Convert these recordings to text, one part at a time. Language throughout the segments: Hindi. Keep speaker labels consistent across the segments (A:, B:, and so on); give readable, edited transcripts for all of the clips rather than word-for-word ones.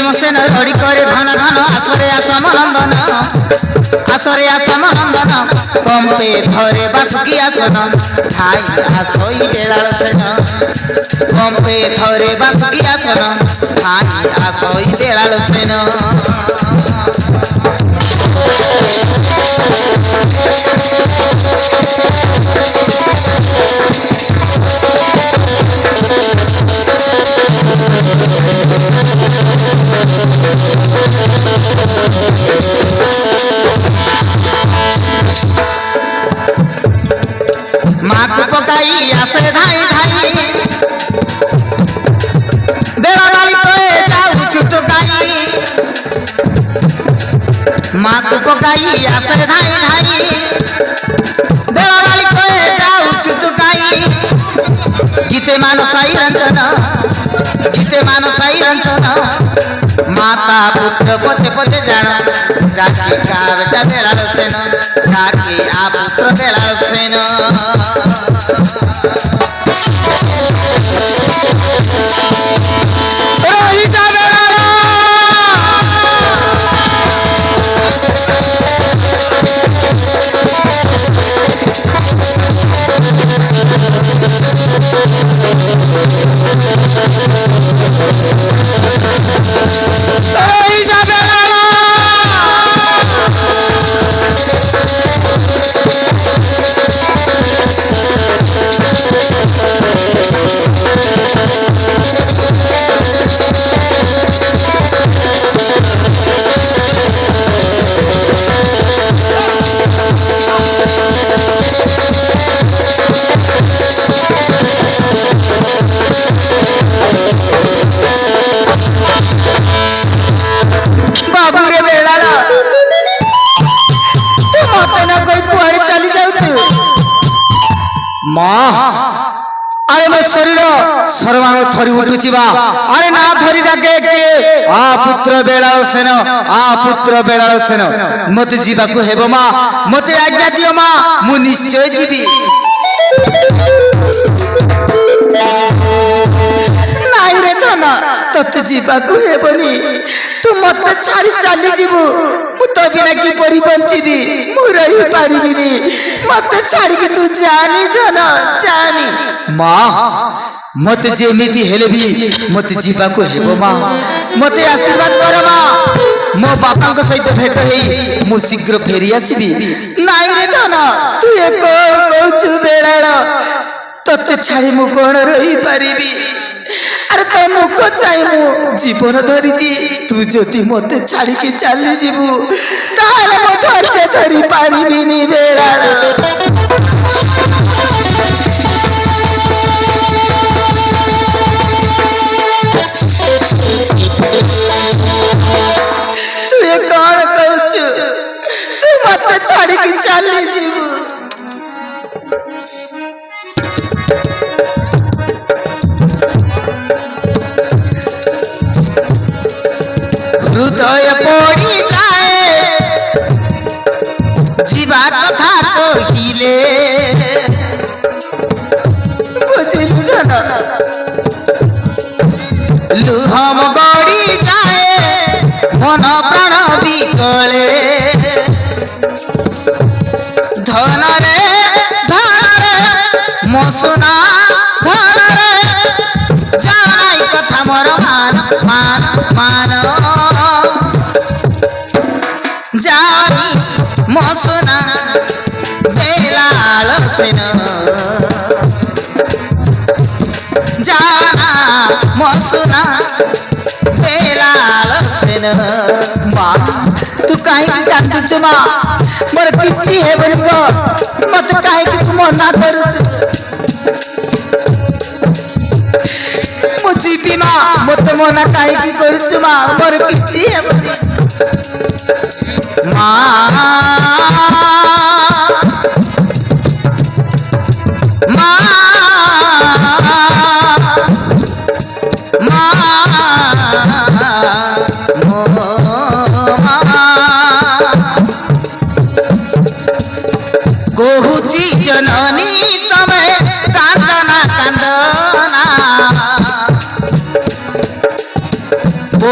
A: ভীমসেন রড়ি করে ধন ধন আসরে আচম নন্দন আসরে আচম নন্দন কম্পে ধরে বাসুকি আসন ঠাই আসই বেড়াল সেন কম্পে ধরে বাসুকি আসন ঠাই আসই বেড়াল সেন মাকু পকাই আসে ধাই ধাই বেড়া বাড়ি করে যাউছু তো গাই মাকু পকাই আসে ধাই ধাই বেড়া বাড়ি করে যাউছু তো গাই গীতে মানসাই রঞ্জন গীতে মানসাই রঞ্জন মাতা পুত্র পথে পথে জান ডাকে কাবেটা বেড়াল সেন ডাকে আ পুত্র বেড়াল সেন अरे मो शरीर सर्वांग थरी उठुची बा अरे ना धरी डाके के आ पुत्र बेलाल सेन आ पुत्र बेलाल सेन मते जीवा को हेबो मा मते आज्ञा दियो मा मु निश्चय जीवी नाइ रे धना तते जीवा को हेबनी तू मते छाड़ी चली जीवु मु तो बिना की परी बंचीबी मु रही पारिबिनी मते छाड़ी के तू जानी धना जानी मां मते जेमिति हेले भी मते जीवा को हेबो मां मते आशीर्वाद कर मां मो बापा को सहित भेट हेई मु शीघ्र फेरी आसीबी नाइ रे धना तू ए कोन कहछु बेलाळ तते छाड़ी मु कोन रही पारिबी अरे तो मुख चाहे मु जीवन धरी तू जदि मते छाड़ी के चली जीवु ताले मो धैर्य धरी पारिबिनी बेलाळ तू ये कौन कहछु तू मते छाड़ी के चली जीवु हृदय पड़ी जाए जीवा कथा कहिले लुहम गड़ी जाए मन प्राण बिकले धन रे मसुना धन रे जानाई कथा मोर मान मान मान जानी मसुना बेलाल सेन जाना मसुना बेलाल सेन मां तू काहे की कांदुछ मां मोर किछि हेबन को मत काहे की तू मना करूछ मो जीवी मां मत मना काहे की करूछ मां मोर किछि हेबन कहुची जननी तमे कांदना कांदना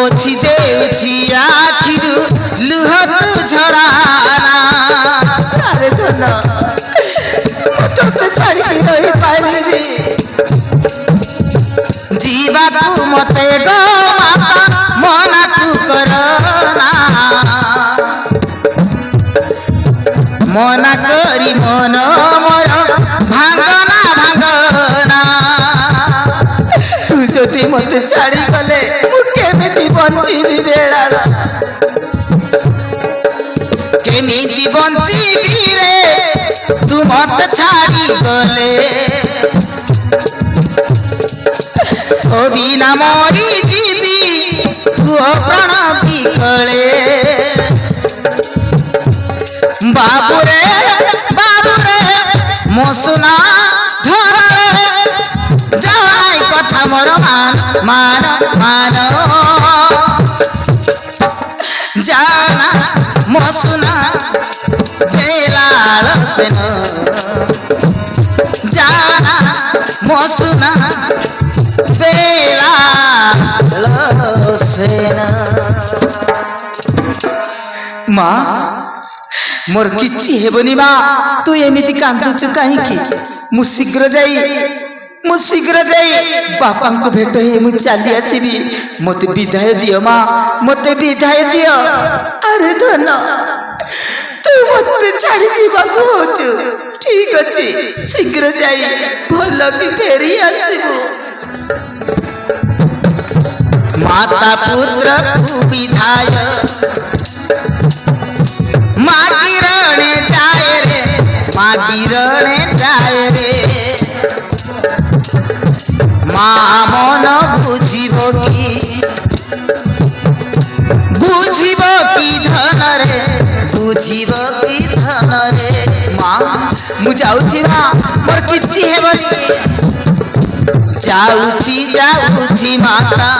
A: पोछि देउछि आखिरु लुह तू झराना अरे धन तोते छाड़ी रही पारिबी जीवाकू मते गो माता मना तू करना मना करी मन मोर भांगना भांगना तू जदि मते छाड़ी गले मु केमिति बंचीबी बेलाल केमिति बंचीबी रे तू मते छाड़ी गले ओ बिना मरी जीवी तू प्राण बिकले बाबुरे मो सुना धरे जाय कथा मोर मान जाना मो सुना बेलाल सेन जाना मो सुना बेलाल सेन माँ मोर किछि हेबनी मा तू एमिति कांदुचु काहीकि मु शीघ्र जाई बापा को भेट हे मु चली आसीबी मते विदाय दियो माँ मते विदाय दियो अरे धन तू मते छाड़ी जीवा को होचु ठीक अछि शीघ्र जाई भल भी फेरी आसीबू माता पुत्र को विदाय मागिरणे जाए रे माँ मन बुझिब की धन रे माँ मु जाउछि माँ मोर किछि हेबनी जाउछि माता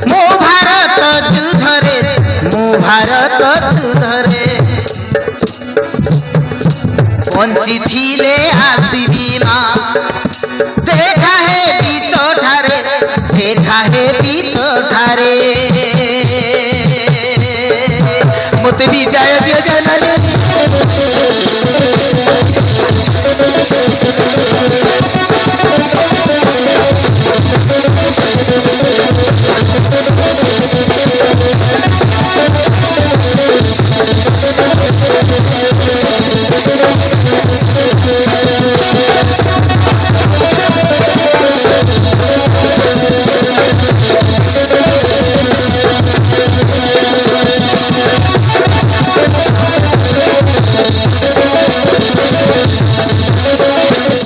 A: मो भारत युद्धरे बंची थिले आसीबी माँ देखा है बीत ठारे मते विदाय दियो जननी